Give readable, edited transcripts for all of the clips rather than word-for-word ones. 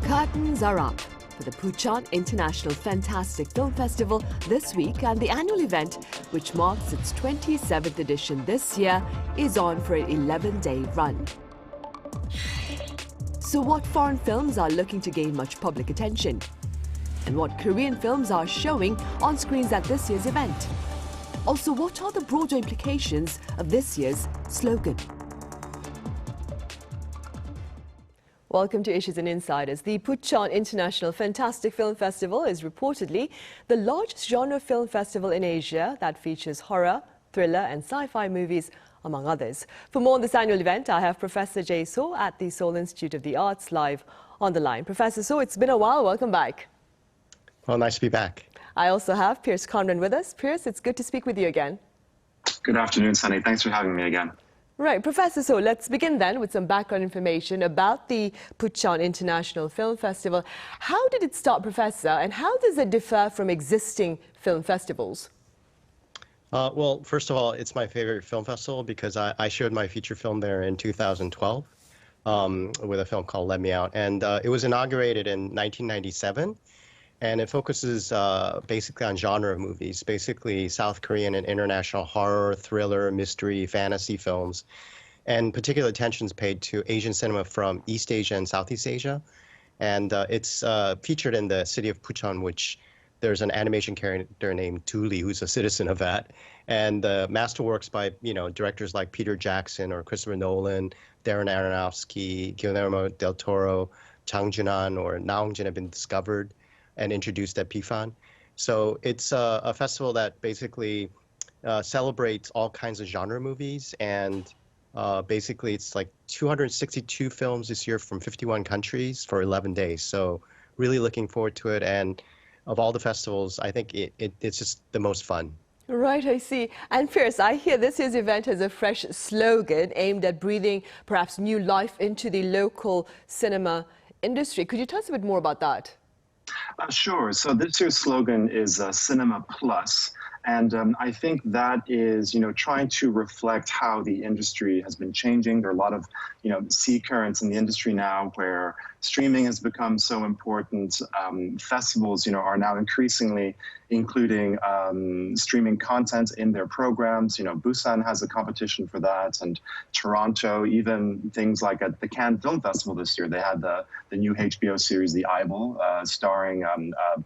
Curtains are up for the Bucheon International Fantastic Film Festival this week, and the annual event, which marks its 27th edition this year, is on for an 11-day run. So what foreign films are looking to gain much public attention? And what Korean films are showing on screens at this year's event? Also, what are the broader implications of this year's slogan? Welcome to Issues and Insiders. The Bucheon International Fantastic Film Festival is reportedly the largest genre film festival in Asia that features horror, thriller and sci-fi movies, among others. For more on this annual event, I have Professor Jae Soh at the Seoul Institute of the Arts live on the line. Professor Soh, it's been a while. Welcome back. Well, nice to be back. I also have Pierce Conran with us. Pierce, it's good to speak with you again. Good afternoon, Sunny. Thanks for having me again. Right, Professor Soh, let's begin then with some background information about the Bucheon International Film Festival. How did it start, Professor, and how does it differ from existing film festivals? Well, first of all, it's my favorite film festival because I showed my feature film there in 2012 with a film called Let Me Out. And it was inaugurated in 1997. And it focuses basically on genre of movies, basically South Korean and international horror, thriller, mystery, fantasy films. And particular attention is paid to Asian cinema from East Asia and Southeast Asia. And it's featured in the city of Bucheon, which there's an animation character named Dooley, who's a citizen of that. And masterworks by, directors like Peter Jackson or Christopher Nolan, Darren Aronofsky, Guillermo del Toro, Chang Jun-an, or Na Hong-jin have been discovered and introduced at BIFAN. So it's a festival that basically celebrates all kinds of genre movies, and basically it's like 262 films this year from 51 countries for 11 days. So really looking forward to it, and of all the festivals, I think it's just the most fun. Right, I see. And Pierce, I hear this year's event has a fresh slogan aimed at breathing perhaps new life into the local cinema industry. Could you tell us a bit more about that? Sure. So this year's slogan is Cinema Plus. And I think that is, trying to reflect how the industry has been changing. There are a lot of, sea currents in the industry now where streaming has become so important. Festivals, are now increasingly including streaming content in their programs. Busan has a competition for that, and Toronto, even things like at the Cannes Film Festival this year, they had the new HBO series, The Idol, starring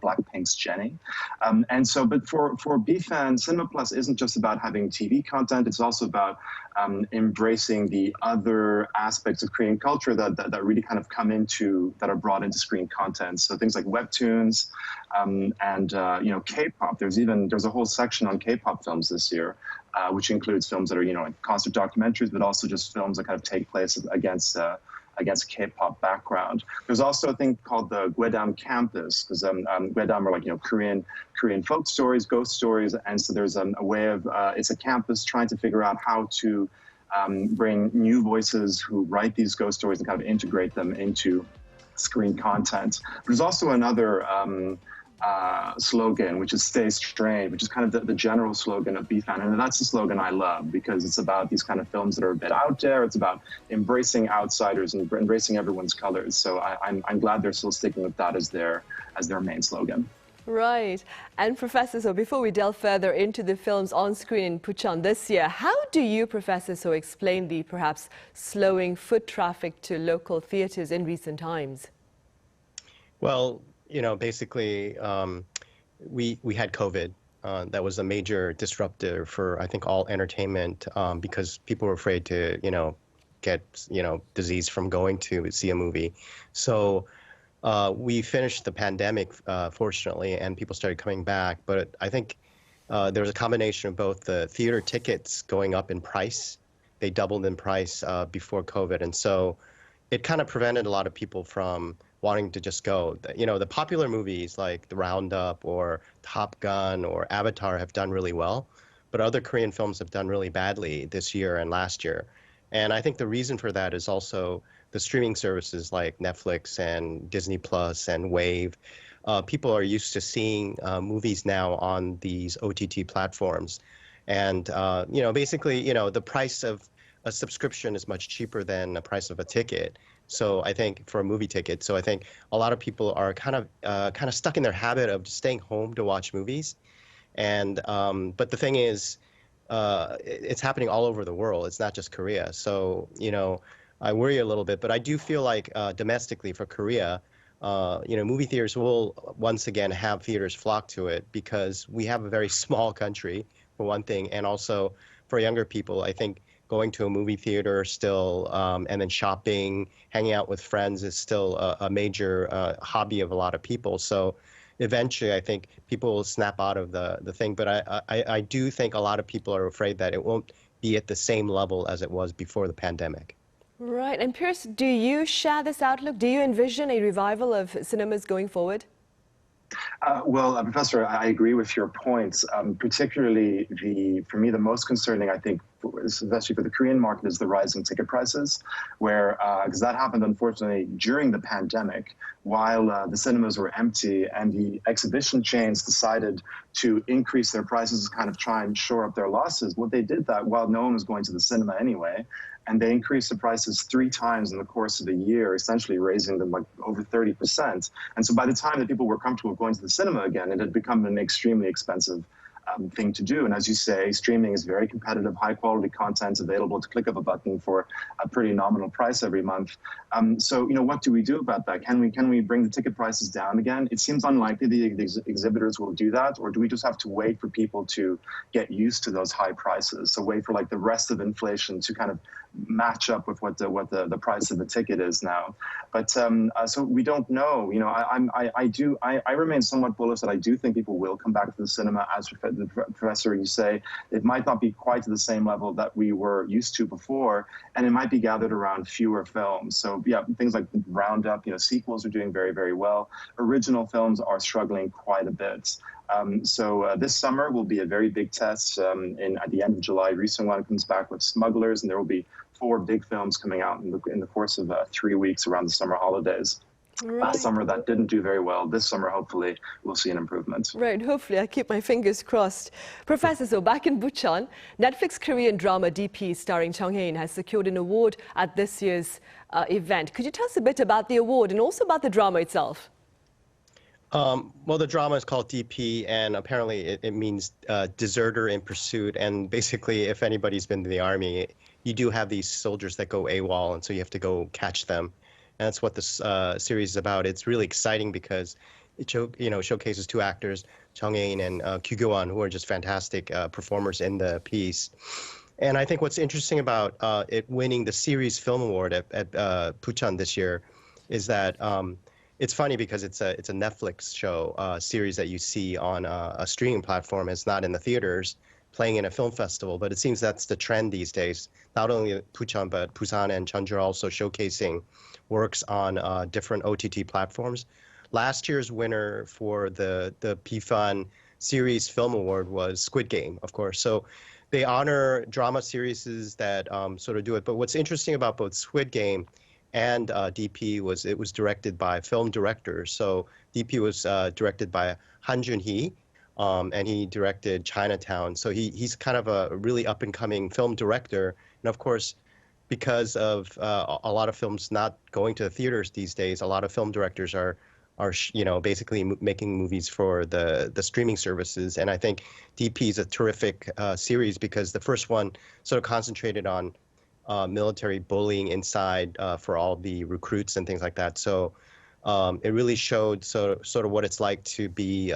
Blackpink's Jennie. But for BIFAN, Cinema Plus isn't just about having TV content. It's also about embracing the other aspects of Korean culture that really kind of that are brought into screen content. So things like webtoons and K-pop. There's a whole section on K-pop films this year, which includes films that are like concert documentaries, but also just films that kind of take place against K-pop background. There's also a thing called the Gwaedam Campus, because Gwaedam are like Korean folk stories, ghost stories, and so there's a way of it's a campus trying to figure out how to bring new voices who write these ghost stories and kind of integrate them into screen content. There's also another slogan, which is Stay Strange, which is kind of the general slogan of BIFAN. And that's the slogan I love, because it's about these kind of films that are a bit out there. It's about embracing outsiders and embracing everyone's colors. So I'm glad they're still sticking with that as their main slogan. Right. And Professor Soh, before we delve further into the films on screen in Bucheon this year, how do you, Professor Soh, explain the perhaps slowing foot traffic to local theaters in recent times? Well, basically, we had COVID. That was a major disruptor for, I think, all entertainment because people were afraid to, get, disease from going to see a movie. So we finished the pandemic, fortunately, and people started coming back. But I think there was a combination of both the theater tickets going up in price. They doubled in price before COVID. And so it kind of prevented a lot of people from wanting to just go. The popular movies like The Roundup or Top Gun or Avatar have done really well, but other Korean films have done really badly this year and last year. And I think the reason for that is also the streaming services like Netflix and Disney Plus and Moive. People are used to seeing movies now on these OTT platforms. And, basically, the price of a subscription is much cheaper than the price of a ticket. So I think for a movie ticket, so I think a lot of people are kind of stuck in their habit of staying home to watch movies. And but the thing is, it's happening all over the world. It's not just Korea. So, I worry a little bit, but I do feel like domestically for Korea, movie theaters will once again have theaters flock to it because we have a very small country, for one thing, and also for younger people, I think going to a movie theater still, and then shopping, hanging out with friends is still a major hobby of a lot of people. So eventually, I think people will snap out of the thing. But I do think a lot of people are afraid that it won't be at the same level as it was before the pandemic. Right. And Pierce, do you share this outlook? Do you envision a revival of cinemas going forward? Well, Professor, I agree with your points. Particularly, for me, the most concerning, I think, especially for the Korean market, is the rising ticket prices, where because that happened, unfortunately, during the pandemic, while the cinemas were empty and the exhibition chains decided to increase their prices to kind of try and shore up their losses. What they did that while no one was going to the cinema anyway, and they increased the prices 3 times in the course of a year, essentially raising them like over 30%. And so by the time that people were comfortable going to the cinema again, it had become an extremely expensive thing to do. And as you say, streaming is very competitive, high quality content available to click of a button for a pretty nominal price every month. So, what do we do about that? Can we bring the ticket prices down again? It seems unlikely the exhibitors will do that, or do we just have to wait for people to get used to those high prices? So wait for like the rest of inflation to kind of match up with what the price of the ticket is now. But so we don't know. I remain somewhat bullish that I do think people will come back to the cinema. As Professor, you say, it might not be quite to the same level that we were used to before, and it might be gathered around fewer films. So yeah, things like Roundup, sequels are doing very, very well. Original films are struggling quite a bit. So this summer will be a very big test. At the end of July, Recent One comes back with Smugglers, and there will be 4 big films coming out in the course of 3 weeks around the summer holidays. Right. Last summer that didn't do very well. This summer, hopefully, we'll see an improvement. Right, hopefully. I keep my fingers crossed. Professor Soh, back in Bucheon, Netflix Korean drama DP starring Chung Hae-in has secured an award at this year's event. Could you tell us a bit about the award and also about the drama itself? Well, the drama is called DP, and apparently it means deserter in pursuit. And basically, if anybody's been to the army, you do have these soldiers that go AWOL, and so you have to go catch them. And that's what this series is about. It's really exciting because it showcases 2 actors, Chung Hae-in and Kyu-gwan, who are just fantastic performers in the piece. And I think what's interesting about it winning the Series Film Award at Bucheon this year is that it's funny because it's a Netflix show series that you see on a streaming platform. It's not in the theaters, playing in a film festival. But it seems that's the trend these days. Not only Bucheon, but Busan and Jeonju are also showcasing works on different OTT platforms. Last year's winner for the BIFAN Series Film Award was Squid Game, of course. So they honor drama series that sort of do it. But what's interesting about both Squid Game and DP was it was directed by film directors. So DP was directed by Han Jun-hee, and he directed Chinatown. So he's kind of a really up-and-coming film director. And of course, because of a lot of films not going to the theaters these days, a lot of film directors are basically making movies for the streaming services. And I think DP is a terrific series because the first one sort of concentrated on military bullying inside for all the recruits and things like that. So it really showed sort of what it's like to be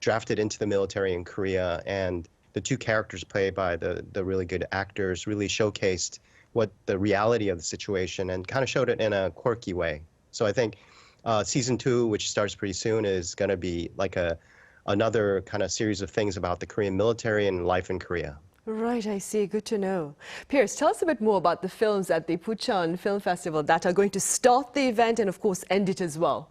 drafted into the military in Korea. And the 2 characters played by the really good actors really showcased what the reality of the situation and kind of showed it in a quirky way. So I think season 2, which starts pretty soon, is going to be like another kind of series of things about the Korean military and life in Korea. Right, I see. Good to know. Pierce, tell us a bit more about the films at the Bucheon Film Festival that are going to start the event and, of course, end it as well.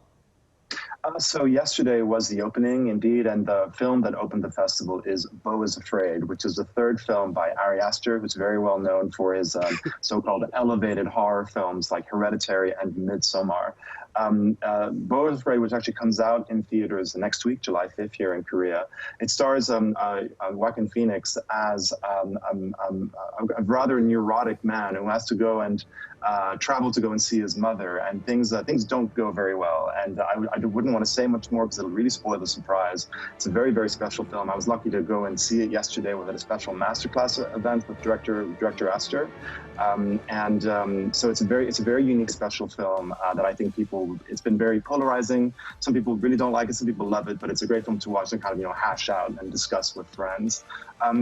So yesterday was the opening, indeed, and the film that opened the festival is Beau is Afraid, which is the 3rd film by Ari Aster, who's very well known for his so-called elevated horror films like Hereditary and Midsommar. Beau is Afraid, which actually comes out in theaters next week, July 5th, here in Korea. It stars Joaquin Phoenix as a rather neurotic man who has to go and travel to go and see his mother, and things don't go very well. And I wouldn't want to say much more because it'll really spoil the surprise. It's a very, very special film. I was lucky to go and see it yesterday. We had a special masterclass event with director Esther, so it's a very unique, special film that I think it's been very polarizing. Some people really don't like it, some people love it, but it's a great film to watch and kind of hash out and discuss with friends.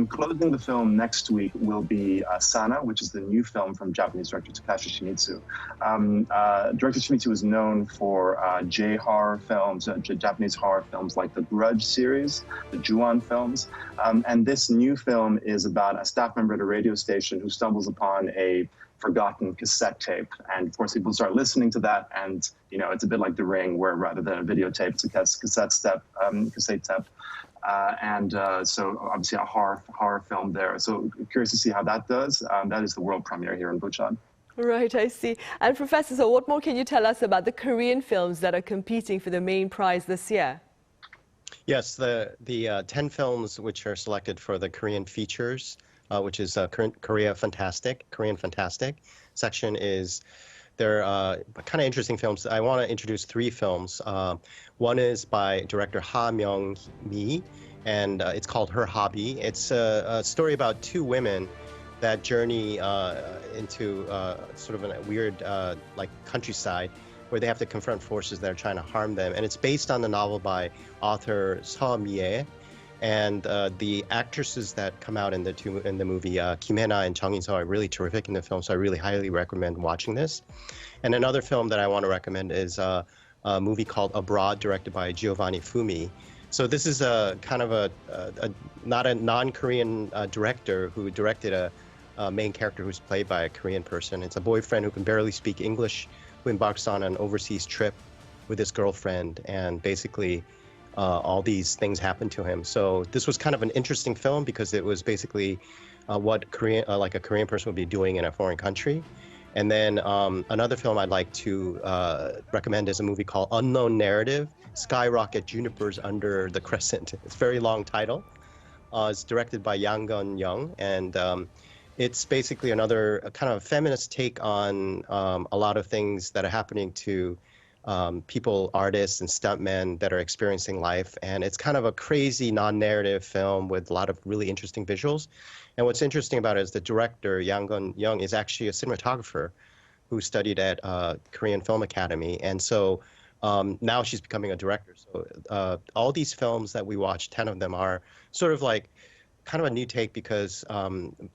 Closing the film next week will be Sana, which is the new film from Japanese director Takashi Shimizu. Director Shimizu is known for J-horror films, Japanese horror films like the Grudge series, the Ju-on films. And this new film is about a staff member at a radio station who stumbles upon a forgotten cassette tape. And of course, people start listening to that, and it's a bit like The Ring, where rather than a videotape, it's a cassette tape. So obviously a horror film there. So curious to see how that does. That is the world premiere here in Bucheon. Right, I see. And Professor Soh, what more can you tell us about the Korean films that are competing for the main prize this year? Yes, the 10 films which are selected for the Korean features, which is Korean Fantastic section, is they're kind of interesting films. I want to introduce 3 films. One is by director Ha Myung-mi, and it's called Her Hobby. It's a story about 2 women that journey into sort of a weird like countryside where they have to confront forces that are trying to harm them. And it's based on the novel by author Soh Mi-ae. And the actresses that come out in the movie, Kim Hae-na and Jung In-seo, are really terrific in the film, so I really highly recommend watching this. And another film that I want to recommend is a movie called Abroad, directed by Giovanni Fumi. So this is a kind of not a non-Korean director who directed a main character who's played by a Korean person. It's a boyfriend who can barely speak English, who embarks on an overseas trip with his girlfriend, and basically all these things happen to him. So this was kind of an interesting film because it was basically what like a Korean person would be doing in a foreign country. And then another film I'd like to recommend is a movie called Unknown Narrative, Skyrocket Junipers Under the Crescent. It's a very long title. It's directed by Yang Gun-young, and it's basically another kind of feminist take on a lot of things that are happening to people, artists, and stuntmen that are experiencing life. And it's kind of a crazy non-narrative film with a lot of really interesting visuals. And what's interesting about it is the director, Yang Gun-young, is actually a cinematographer who studied at Korean Film Academy. And so now she's becoming a director. So all these films that we watch, 10 of them, are sort of like kind of a new take because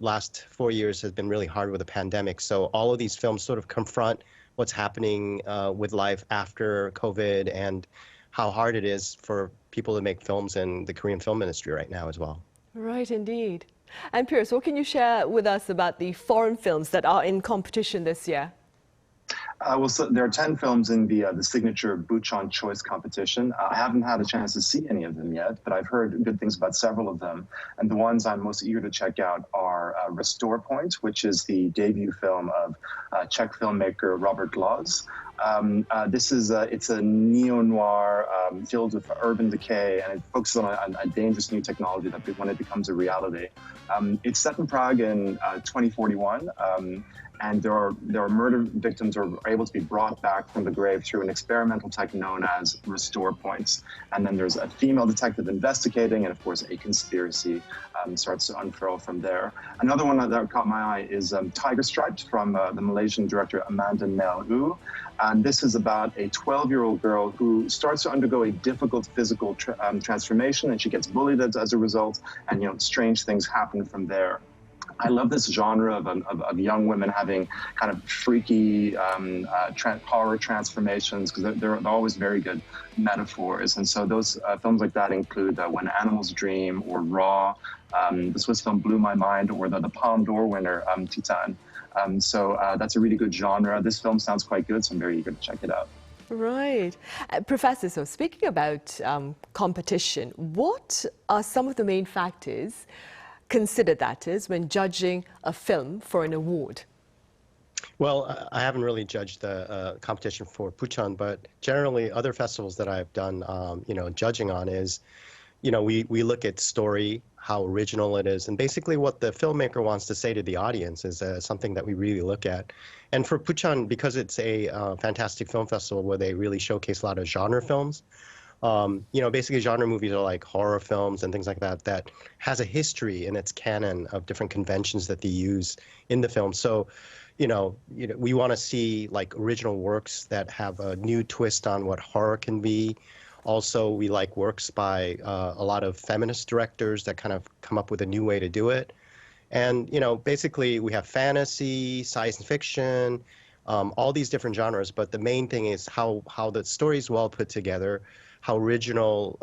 last 4 years has been really hard with the pandemic. So all of these films sort of confront what's happening with life after COVID and how hard it is for people to make films in the Korean film industry right now as well. Right, indeed. And Pierce, what can you share with us about the foreign films that are in competition this year? So there are 10 films in the signature Bucheon Choice competition. I haven't had a chance to see any of them yet, but I've heard good things about several of them. And the ones I'm most eager to check out are Restore Point, which is the debut film of Czech filmmaker Robert Laws. It's a neo-noir filled with urban decay, and it focuses on a dangerous new technology that when it becomes a reality. It's set in Prague in 2041. And there are murder victims who are able to be brought back from the grave through an experimental tech known as Restore Points. And then there's a female detective investigating, and of course a conspiracy starts to unfurl from there. Another one that caught my eye is Tiger Stripes from the Malaysian director Amanda Nell Oo. And this is about a 12-year-old girl who starts to undergo a difficult physical transformation, and she gets bullied as a result, and strange things happen from there. I love this genre of young women having kind of freaky horror transformations, because they're always very good metaphors. And so those films like that include When Animals Dream or Raw, the Swiss film Blew My Mind, or the Palme d'Or winner Titan. So that's a really good genre. This film sounds quite good, so I'm very eager to check it out. Right. Professor, so speaking about competition, what are some of the main factors considered, that is, when judging a film for an award? Well, I haven't really judged the competition for Bucheon, but generally other festivals that I've done, judging on is, we look at story, how original it is, and basically what the filmmaker wants to say to the audience is something that we really look at. And for Bucheon, because it's a fantastic film festival where they really showcase a lot of genre films, basically genre movies are like horror films and things like that, that has a history in its canon of different conventions that they use in the film. So, we want to see like original works that have a new twist on what horror can be. Also, we like works by a lot of feminist directors that kind of come up with a new way to do it. And, basically we have fantasy, science fiction, all these different genres, but the main thing is how the story is well put together, how original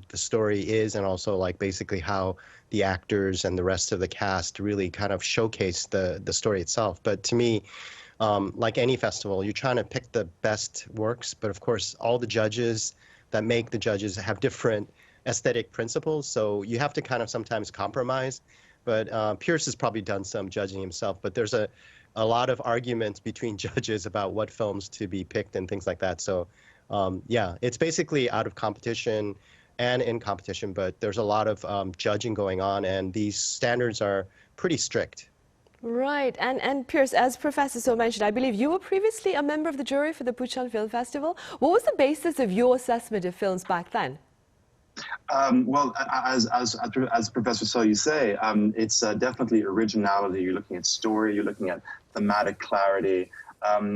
the story is, and also like basically how the actors and the rest of the cast really kind of showcase the story itself. But to me, like any festival, you're trying to pick the best works, but of course all the judges that make the judges have different aesthetic principles, so you have to kind of sometimes compromise. But Pierce has probably done some judging himself, but there's a lot of arguments between judges about what films to be picked and things like that. So yeah, it's basically out of competition and in competition, but there's a lot of judging going on, and these standards are pretty strict. Right, and Pierce, as Professor Soh mentioned, I believe you were previously a member of the jury for the Bucheon Film Festival. What was the basis of your assessment of films back then? Well, as Professor Soh, you say, it's definitely originality. You're looking at story, you're looking at thematic clarity. Yeah,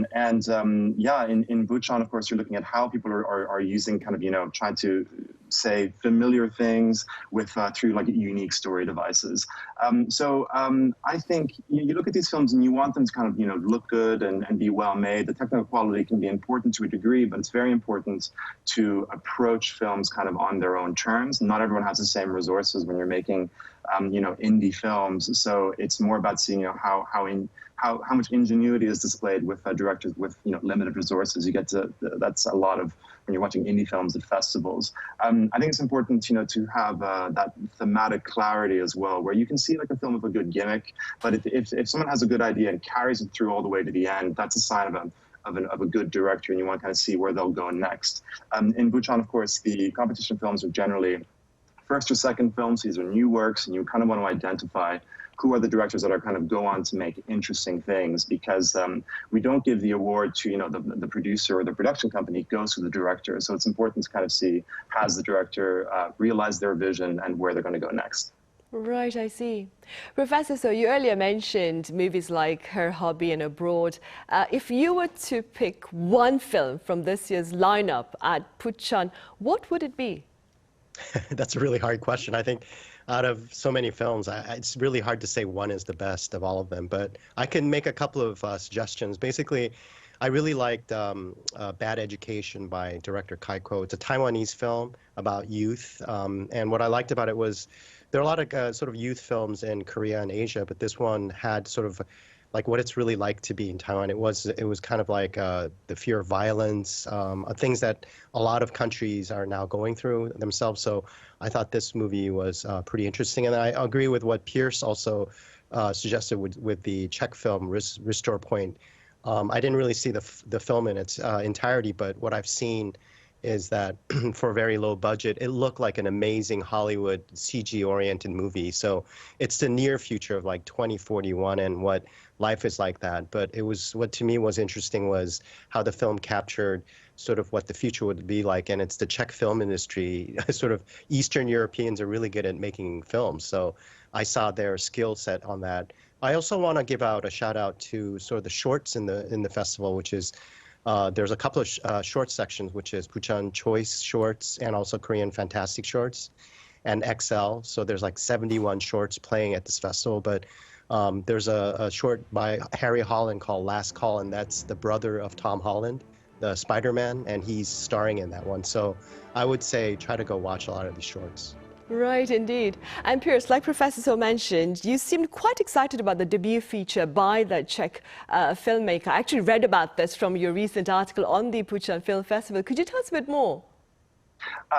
in Bucheon, of course, you're looking at how people are using kind of, trying to say familiar things with through like unique story devices. I think you look at these films and you want them to kind of, look good and be well made. The technical quality can be important to a degree, but it's very important to approach films kind of on their own terms. Not everyone has the same resources when you're making, indie films. So it's more about seeing, how much ingenuity is displayed with directors with limited resources. You get to that's a lot of when you're watching indie films at festivals. I think it's important to have that thematic clarity as well, where you can see like a film with a good gimmick, but if someone has a good idea and carries it through all the way to the end, that's a sign of a good director, and you want to kind of see where they'll go next. In Bucheon, of course, the competition films are generally first or second films. These are new works, and you kind of want to identify who are the directors that are kind of go on to make interesting things, because we don't give the award to the producer or the production company. It goes to the director. So it's important to kind of see, has the director realized their vision and where they're going to go next. Right, I see. Professor, so you earlier mentioned movies like Her Hobby and Abroad. If you were to pick one film from this year's lineup at Bucheon, what would it be? That's a really hard question. I think out of so many films, it's really hard to say one is the best of all of them, but I can make a couple of suggestions. Basically, I really liked Bad Education by director Kai Ko. It's a Taiwanese film about youth, and what I liked about it was there are a lot of sort of youth films in Korea and Asia, but this one had sort of like what it's really like to be in Taiwan. It was kind of like the fear of violence, things that a lot of countries are now going through themselves. So I thought this movie was pretty interesting, and I agree with what Pierce also suggested with the Czech film Restore Point. I didn't really see the film in its entirety, but what I've seen is that for a very low budget, it looked like an amazing Hollywood CG-oriented movie. So it's the near future of like 2041 and what life is like that. But it was, what to me was interesting was how the film captured sort of what the future would be like. And it's the Czech film industry, sort of Eastern Europeans are really good at making films. So I saw their skill set on that. I also want to give out a shout out to sort of the shorts in the festival, which is there's a couple of short sections, which is Bucheon Choice Shorts and also Korean Fantastic Shorts and XL. So there's like 71 shorts playing at this festival. But there's a short by Harry Holland called Last Call, and that's the brother of Tom Holland, the Spider-Man, and he's starring in that one. So I would say try to go watch a lot of these shorts. Right, indeed. And Pierce, like Professor Soh mentioned, you seemed quite excited about the debut feature by the Czech filmmaker. I actually read about this from your recent article on the Bucheon Film Festival. Could you tell us a bit more?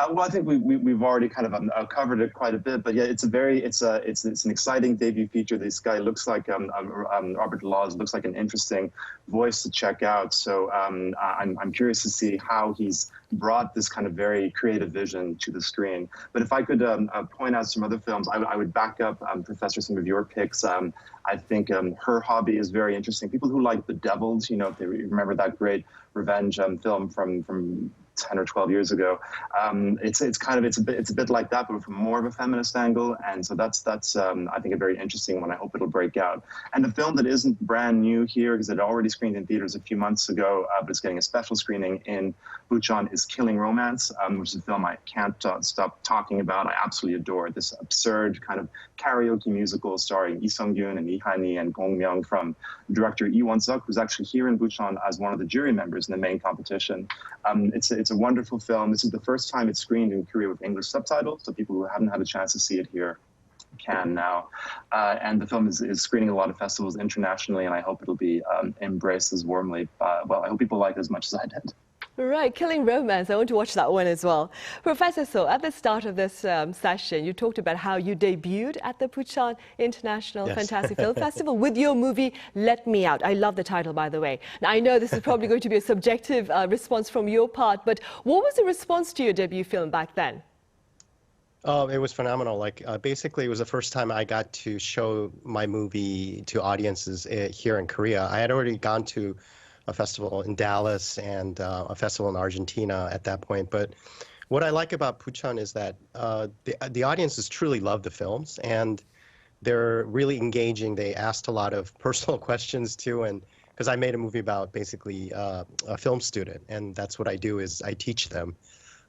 Well, I think we've already kind of covered it quite a bit, but yeah, it's an exciting debut feature. This guy looks like Robert Laws, looks like an interesting voice to check out. So I'm curious to see how he's brought this kind of very creative vision to the screen. But if I could point out some other films, I would back up, Professor, some of your picks. I think Her Hobby is very interesting. People who like The Devils, you know, if they remember that great revenge film from 10 or 12 years ago. It's a bit like that, but from more of a feminist angle. And so that's I think a very interesting one. I hope it'll break out. And a film that isn't brand new here, because it already screened in theaters a few months ago, but it's getting a special screening in Bucheon, is Killing Romance, which is a film I can't stop talking about. I absolutely adore this absurd kind of karaoke musical starring Lee Sung-gyun and Lee Han-hee and Gong Myung from director Lee Won-suk, who's actually here in Bucheon as one of the jury members in the main competition. It's a wonderful film. This is the first time it's screened in Korea with English subtitles, so people who haven't had a chance to see it here can now. And the film is screening a lot of festivals internationally, and I hope it'll be embraced as warmly. Well, I hope people like it as much as I did. Right, Killing Romance. I want to watch that one as well. Professor Soh, at the start of this session, you talked about how you debuted at the Bucheon International Fantastic Film Festival with your movie, Let Me Out. I love the title, by the way. Now, I know this is probably going to be a subjective response from your part, but what was the response to your debut film back then? Oh, it was phenomenal. Like, basically, it was the first time I got to show my movie to audiences here in Korea. I had already gone to a festival in Dallas and a festival in Argentina at that point. But what I like about Bucheon is that the audiences truly love the films, and they're really engaging. They asked a lot of personal questions too, and because I made a movie about basically a film student, and that's what I do, is I teach them.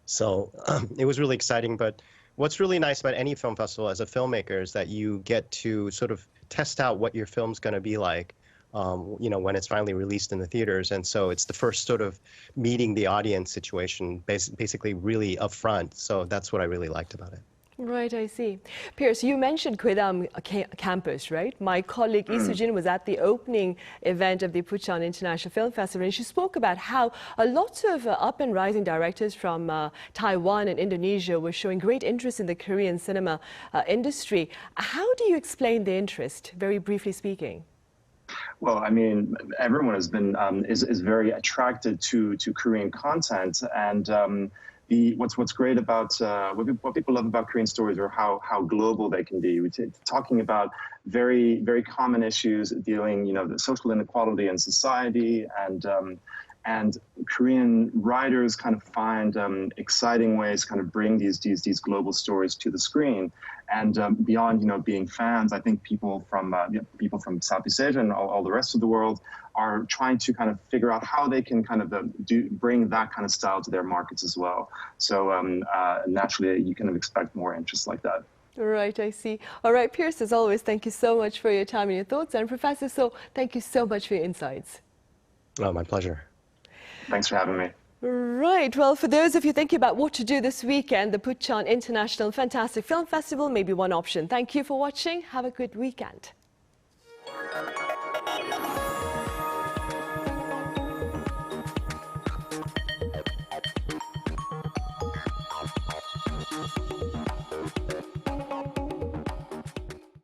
So it was really exciting. But what's really nice about any film festival as a filmmaker is that you get to sort of test out what your film's going to be like, you know, when it's finally released in the theaters. And so it's the first sort of meeting the audience situation, basically really upfront. So that's what I really liked about it. Right, I see. Pierce, you mentioned Gwedam campus, right? My colleague Lee Soo-jin was at the opening event of the Bucheon International Film Festival, and she spoke about how a lot of up and rising directors from Taiwan and Indonesia were showing great interest in the Korean cinema industry. How do you explain the interest, very briefly speaking? Well, I mean, everyone has been is very attracted to Korean content, and what's great about what people love about Korean stories are how global they can be. We're talking about very common issues dealing, you know, the social inequality in society, and Korean writers kind of find exciting ways to kind of bring these global stories to the screen. And beyond, you know, being fans, I think people from Southeast Asia and all the rest of the world are trying to kind of figure out how they can kind of bring that kind of style to their markets as well. So naturally, you can expect more interest like that. Right, I see. All right, Pierce, as always, thank you so much for your time and your thoughts. And Professor Soh, thank you so much for your insights. Oh, my pleasure. Thanks for having me. Right. Well, for those of you thinking about what to do this weekend, the Bucheon International Fantastic Film Festival may be one option. Thank you for watching. Have a good weekend.